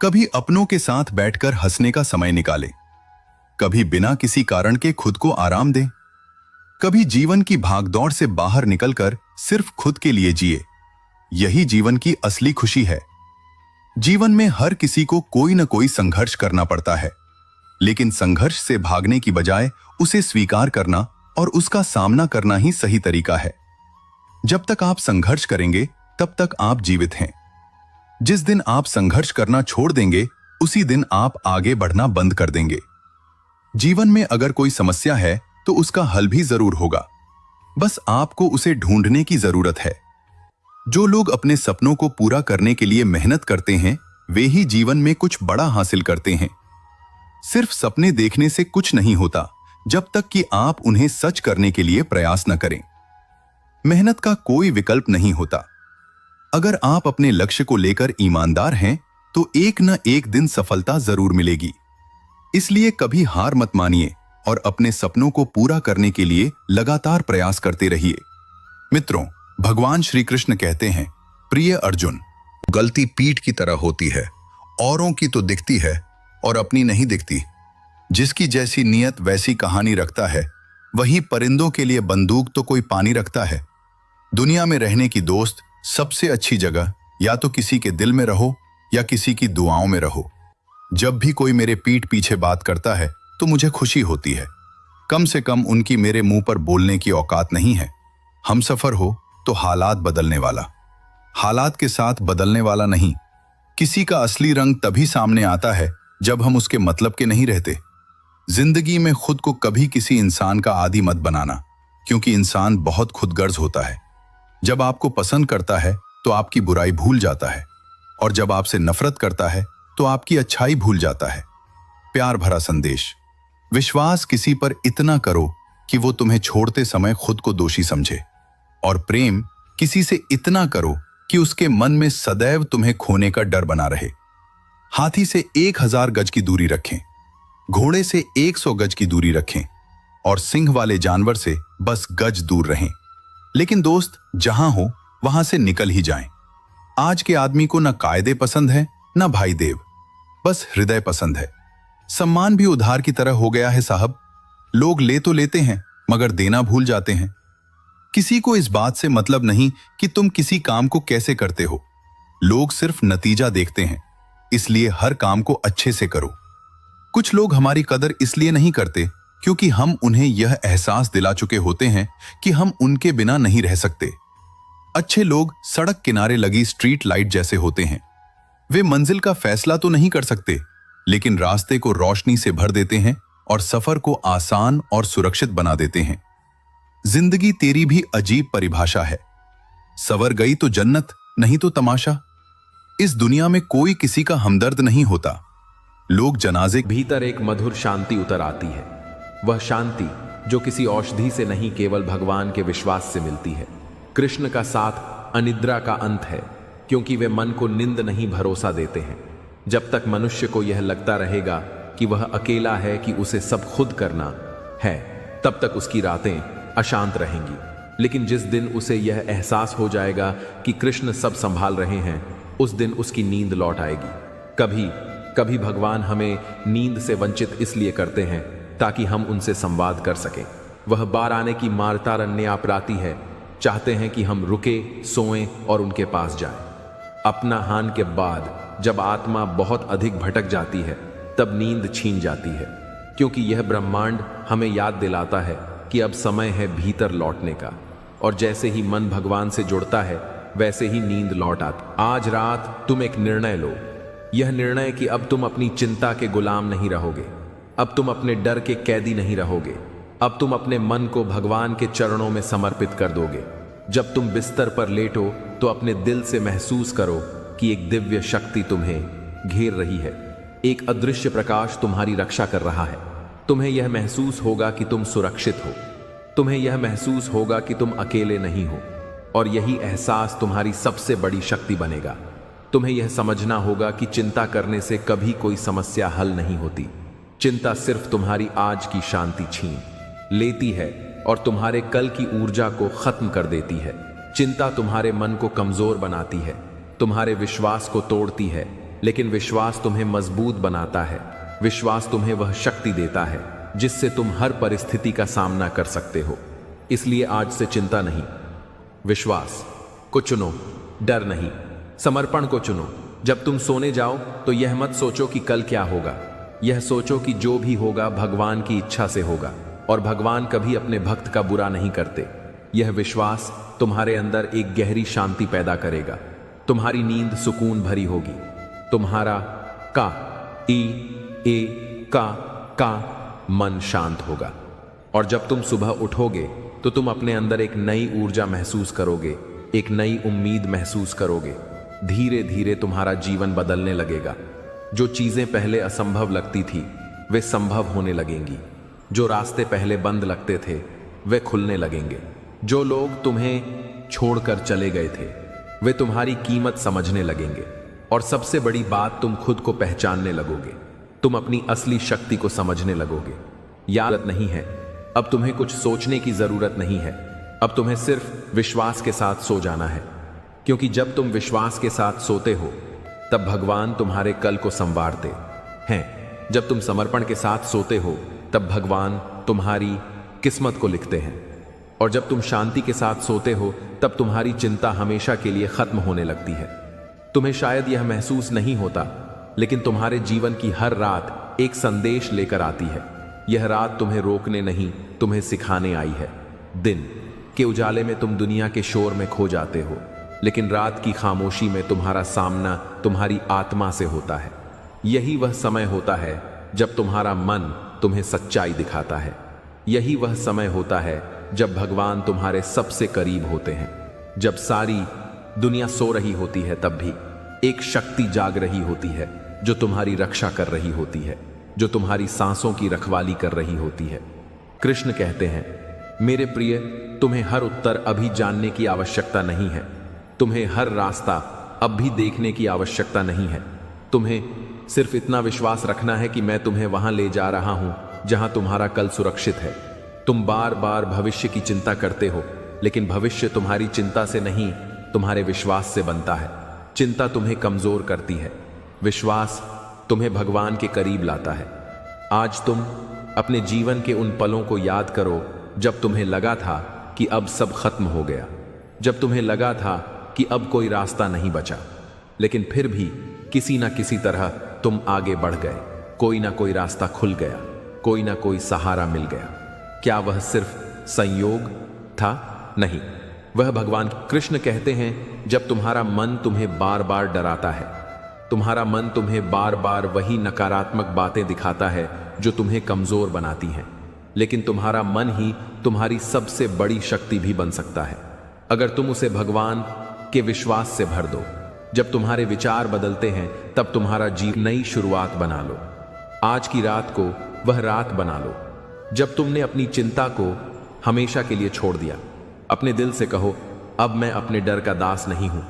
S5: कभी अपनों के साथ बैठकर हंसने का समय निकालें, कभी बिना किसी कारण के खुद को आराम दें, कभी जीवन की भागदौड़ से बाहर निकलकर सिर्फ खुद के लिए जिए। यही जीवन की असली खुशी है। जीवन में हर किसी को कोई न कोई संघर्ष करना पड़ता है, लेकिन संघर्ष से भागने की बजाय उसे स्वीकार करना और उसका सामना करना ही सही तरीका है। जब तक आप संघर्ष करेंगे तब तक आप जीवित हैं। जिस दिन आप संघर्ष करना छोड़ देंगे उसी दिन आप आगे बढ़ना बंद कर देंगे। जीवन में अगर कोई समस्या है तो उसका हल भी जरूर होगा, बस आपको उसे ढूंढने की जरूरत है। जो लोग अपने सपनों को पूरा करने के लिए मेहनत करते हैं
S4: वे ही जीवन में कुछ बड़ा हासिल करते हैं। सिर्फ सपने देखने से कुछ नहीं होता जब तक कि आप उन्हें सच करने के लिए प्रयास न करें। मेहनत का कोई विकल्प नहीं होता। अगर आप अपने लक्ष्य को लेकर ईमानदार हैं तो एक न एक दिन सफलता जरूर मिलेगी। इसलिए कभी हार मत मानिए और अपने सपनों को पूरा करने के लिए लगातार प्रयास करते रहिए। मित्रों, भगवान श्री कृष्ण कहते हैं, प्रिय अर्जुन,
S5: गलती पीठ की तरह होती है, औरों की तो दिखती है और अपनी नहीं दिखती। जिसकी जैसी नियत वैसी कहानी रखता है, वहीं परिंदों के लिए बंदूक तो कोई पानी रखता है। दुनिया में रहने की दोस्त सबसे अच्छी जगह या तो किसी के दिल में रहो या किसी की दुआओं में रहो। जब भी कोई मेरे पीठ पीछे बात करता है तो मुझे खुशी होती है। कम से कम उनकी मेरे मुंह पर बोलने की औकात नहीं है। हमसफर हो तो हालात बदलने वाला, हालात के साथ बदलने वाला नहीं। किसी का असली रंग तभी सामने आता है जब हम उसके मतलब के नहीं रहते। जिंदगी में खुद को कभी किसी इंसान का आदी मत बनाना, क्योंकि इंसान बहुत खुदगर्ज होता है। जब आपको पसंद करता है तो आपकी बुराई भूल जाता है, और जब आपसे नफरत करता है तो आपकी अच्छाई भूल जाता है। प्यार भरा संदेश। विश्वास किसी पर इतना करो कि वो तुम्हें छोड़ते समय खुद को दोषी समझे, और प्रेम किसी से इतना करो कि उसके मन में सदैव तुम्हें खोने का डर बना रहे। हाथी से 1000 गज की दूरी रखें, घोड़े से 100 गज की दूरी रखें, और सिंह वाले जानवर से बस गज दूर रहें। लेकिन दोस्त, जहां हो वहां से निकल ही जाएं। आज के आदमी को न कायदे पसंद है न भाई देव, बस हृदय पसंद है। सम्मान भी उधार की तरह हो गया है साहब। लोग ले तो लेते हैं मगर देना भूल जाते हैं। किसी को इस बात से मतलब नहीं कि तुम किसी काम को कैसे करते हो। लोग सिर्फ नतीजा देखते हैं, इसलिए हर काम को अच्छे से करो। कुछ लोग हमारी कदर इसलिए नहीं करते क्योंकि हम उन्हें यह एहसास दिला चुके होते हैं कि हम उनके बिना नहीं रह सकते। अच्छे लोग सड़क किनारे लगी स्ट्रीट लाइट जैसे होते हैं। वे मंजिल का फैसला तो नहीं कर सकते, लेकिन रास्ते को रोशनी से भर देते हैं और सफर को आसान और सुरक्षित बना देते हैं। जिंदगी तेरी भी अजीब परिभाषा है। सवर गई तो जन्नत, नहीं तो तमाशा। इस दुनिया में कोई किसी का हमदर्द नहीं होता। लोग जनाजे
S3: भीतर एक मधुर शांति उतर आती है। वह शांति जो किसी औषधि से नहीं, केवल भगवान के विश्वास से मिलती है। कृष्ण का साथ अनिद्रा का अंत है, क्योंकि वे मन को निंद नहीं भरोसा देते हैं। जब तक मनुष्य को यह लगता रहेगा कि वह अकेला है, कि उसे सब खुद करना है, तब तक उसकी रातें अशांत रहेंगी। लेकिन जिस दिन उसे यह एहसास हो जाएगा कि कृष्ण सब संभाल रहे हैं, उस दिन उसकी नींद लौट आएगी। कभी कभी भगवान हमें नींद से वंचित इसलिए करते हैं ताकि हम उनसे संवाद कर सकें। वह बार आने की मारतारण्य अपराती है, चाहते हैं कि हम रुके, सोएं और उनके पास जाएं। अपना हान के बाद जब आत्मा बहुत अधिक भटक जाती है, तब नींद छीन जाती है, क्योंकि यह ब्रह्मांड हमें याद दिलाता है कि अब समय है भीतर लौटने का। और जैसे ही मन भगवान से जुड़ता है, वैसे ही नींद लौट आती। आज रात तुम एक निर्णय लो। यह निर्णय कि अब तुम अपनी चिंता के गुलाम नहीं रहोगे, अब तुम अपने डर के कैदी नहीं रहोगे, अब तुम अपने मन को भगवान के चरणों में समर्पित कर दोगे। जब तुम बिस्तर पर लेटो तो अपने दिल से महसूस करो कि एक दिव्य शक्ति तुम्हें घेर रही है। एक अदृश्य प्रकाश तुम्हारी रक्षा कर रहा है। तुम्हें यह महसूस होगा कि तुम सुरक्षित हो। तुम्हें यह महसूस होगा कि तुम अकेले नहीं हो, और यही एहसास तुम्हारी सबसे बड़ी शक्ति बनेगा। तुम्हें यह समझना होगा कि चिंता करने से कभी कोई समस्या हल नहीं होती। चिंता सिर्फ तुम्हारी आज की शांति छीन लेती है और तुम्हारे कल की ऊर्जा को खत्म कर देती है। चिंता तुम्हारे मन को कमजोर बनाती है, तुम्हारे विश्वास को तोड़ती है, लेकिन विश्वास तुम्हें मजबूत बनाता है। विश्वास तुम्हें वह शक्ति देता है जिससे तुम हर परिस्थिति का सामना कर सकते हो। इसलिए आज से चिंता नहीं, विश्वास को चुनो। डर नहीं, समर्पण को चुनो। जब तुम सोने जाओ तो यह मत सोचो कि कल क्या होगा, यह सोचो कि जो भी होगा भगवान की इच्छा से होगा, और भगवान कभी अपने भक्त का बुरा नहीं करते। यह विश्वास तुम्हारे अंदर एक गहरी शांति पैदा करेगा। तुम्हारी नींद सुकून भरी होगी। तुम्हारा का मन शांत होगा, और जब तुम सुबह उठोगे तो तुम अपने अंदर एक नई ऊर्जा महसूस करोगे, एक नई उम्मीद महसूस करोगे। धीरे धीरे तुम्हारा जीवन बदलने लगेगा। जो चीजें पहले असंभव लगती थी वे संभव होने लगेंगी। जो रास्ते पहले बंद लगते थे वे खुलने लगेंगे। जो लोग तुम्हें छोड़कर चले गए थे वे तुम्हारी कीमत समझने लगेंगे। और सबसे बड़ी बात, तुम खुद को पहचानने लगोगे। तुम अपनी असली शक्ति को समझने लगोगे। याद नहीं है, अब तुम्हें कुछ सोचने की जरूरत नहीं है। अब तुम्हें सिर्फ विश्वास के साथ सो जाना है, क्योंकि जब तुम विश्वास के साथ सोते हो तब भगवान तुम्हारे कल को संवारते हैं। जब तुम समर्पण के साथ सोते हो तब भगवान तुम्हारी किस्मत को लिखते हैं। और जब तुम शांति के साथ सोते हो तब तुम्हारी चिंता हमेशा के लिए खत्म होने लगती है। तुम्हें शायद यह महसूस नहीं होता, लेकिन तुम्हारे जीवन की हर रात एक संदेश लेकर आती है। यह रात तुम्हें रोकने नहीं, तुम्हें सिखाने आई है। दिन के उजाले में तुम दुनिया के शोर में खो जाते हो, लेकिन रात की खामोशी में तुम्हारा सामना तुम्हारी आत्मा से होता है। यही वह समय होता है जब तुम्हारा मन तुम्हें सच्चाई दिखाता है। यही वह समय होता है जब भगवान तुम्हारे सबसे करीब होते हैं। जब सारी दुनिया सो रही होती है तब भी एक शक्ति जाग रही होती है जो तुम्हारी रक्षा कर रही होती है, जो तुम्हारी सांसों की रखवाली कर रही होती है। कृष्ण कहते हैं, मेरे प्रिय, तुम्हें हर उत्तर अभी जानने की आवश्यकता नहीं है। तुम्हें हर रास्ता अब भी देखने की आवश्यकता नहीं है। तुम्हें सिर्फ इतना विश्वास रखना है कि मैं तुम्हें वहां ले जा रहा हूं जहां तुम्हारा कल सुरक्षित है। तुम बार बार भविष्य की चिंता करते हो, लेकिन भविष्य तुम्हारी चिंता से नहीं, तुम्हारे विश्वास से बनता है। चिंता तुम्हें कमजोर करती है, विश्वास तुम्हें भगवान के करीब लाता है। आज तुम अपने जीवन के उन पलों को याद करो जब तुम्हें लगा था कि अब सब खत्म हो गया, जब तुम्हें लगा था कि अब कोई रास्ता नहीं बचा, लेकिन फिर भी किसी ना किसी तरह तुम आगे बढ़ गए। कोई ना कोई रास्ता खुल गया, कोई ना कोई सहारा मिल गया। क्या वह सिर्फ संयोग था? नहीं, वह भगवान। कृष्ण कहते हैं, जब तुम्हारा मन तुम्हें बार बार डराता है, तुम्हारा मन तुम्हें बार बार वही नकारात्मक बातें दिखाता है जो तुम्हें कमजोर बनाती हैं, लेकिन तुम्हारा मन ही तुम्हारी सबसे बड़ी शक्ति भी बन सकता है अगर तुम उसे भगवान के विश्वास से भर दो। जब तुम्हारे विचार बदलते हैं तब तुम्हारा जीवन नई शुरुआत बना लो। आज की रात को वह रात बना लो जब तुमने अपनी चिंता को हमेशा के लिए छोड़ दिया। अपने दिल से कहो, अब मैं अपने डर का दास नहीं हूं,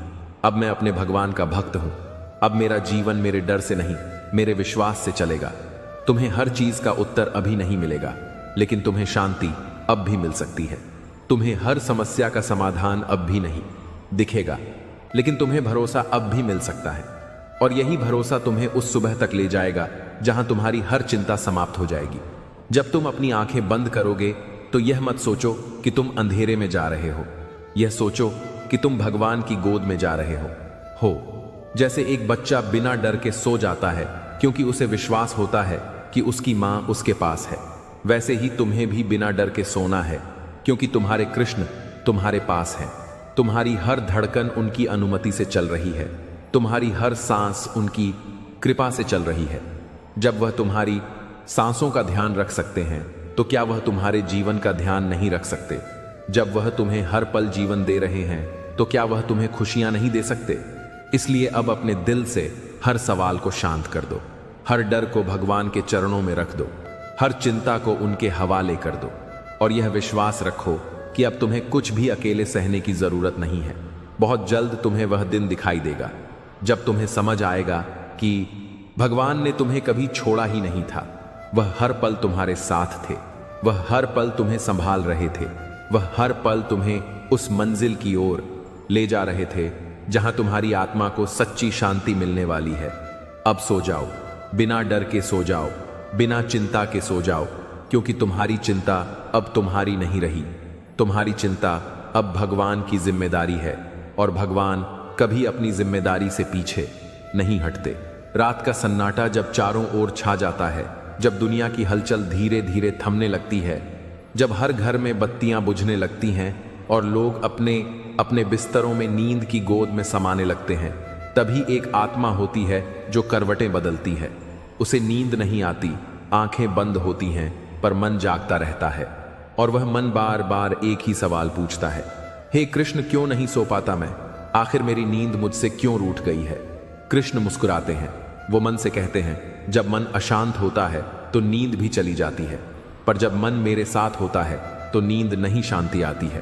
S3: अब मैं अपने भगवान का भक्त हूं। अब मेरा जीवन मेरे डर से नहीं, मेरे विश्वास से चलेगा। तुम्हें हर चीज का उत्तर अभी नहीं मिलेगा, लेकिन तुम्हें शांति अब भी मिल सकती है। तुम्हें हर समस्या का समाधान अब भी नहीं दिखेगा, लेकिन तुम्हें भरोसा अब भी मिल सकता है। और यही भरोसा तुम्हें उस सुबह तक ले जाएगा जहां तुम्हारी हर चिंता समाप्त हो जाएगी। जब तुम अपनी आंखें बंद करोगे तो यह मत सोचो कि तुम अंधेरे में जा रहे हो, यह सोचो कि तुम भगवान की गोद में जा रहे हो। जैसे एक बच्चा बिना डर के सो जाता है क्योंकि उसे विश्वास होता है कि उसकी मां उसके पास है, वैसे ही तुम्हें भी बिना डर के सोना है क्योंकि तुम्हारे कृष्ण तुम्हारे पास हैं। तुम्हारी हर धड़कन उनकी अनुमति से चल रही है, तुम्हारी हर सांस उनकी कृपा से चल रही है। जब वह तुम्हारी सांसों का ध्यान रख सकते हैं तो क्या वह तुम्हारे जीवन का ध्यान नहीं रख सकते? जब वह तुम्हें हर पल जीवन दे रहे हैं तो क्या वह तुम्हें खुशियां नहीं दे सकते? इसलिए अब अपने दिल से हर सवाल को शांत कर दो, हर डर को भगवान के चरणों में रख दो, हर चिंता को उनके हवाले कर दो और यह विश्वास रखो कि अब तुम्हें कुछ भी अकेले सहने की जरूरत नहीं है। बहुत जल्द तुम्हें वह दिन दिखाई देगा जब तुम्हें समझ आएगा कि भगवान ने तुम्हें कभी छोड़ा ही नहीं था। वह हर पल तुम्हारे साथ थे, वह हर पल तुम्हें संभाल रहे थे, वह हर पल तुम्हें उस मंजिल की ओर ले जा रहे थे जहां तुम्हारी आत्मा को सच्ची शांति मिलने वाली है। अब सो जाओ, बिना डर के सो जाओ, बिना चिंता के सो जाओ, क्योंकि तुम्हारी चिंता अब तुम्हारी नहीं रही। तुम्हारी चिंता अब भगवान की जिम्मेदारी है और भगवान कभी अपनी जिम्मेदारी से पीछे नहीं हटते। रात का सन्नाटा जब चारों ओर छा जाता है, जब दुनिया की हलचल धीरे धीरे थमने लगती है, जब हर घर में बत्तियां बुझने लगती हैं और लोग अपने अपने बिस्तरों में नींद की गोद में समाने लगते हैं, तभी एक आत्मा होती है जो करवटें बदलती है। उसे नींद नहीं आती, आंखें बंद होती हैं, पर मन जागता रहता है और वह मन बार बार एक ही सवाल पूछता है, हे कृष्ण, क्यों नहीं सो पाता मैं? आखिर मेरी नींद मुझसे क्यों रूठ गई है। कृष्ण मुस्कुराते हैं। वो मन से कहते हैं, जब मन अशांत होता है तो नींद भी चली जाती है, पर जब मन मेरे साथ होता है तो नींद नहीं शांति आती है।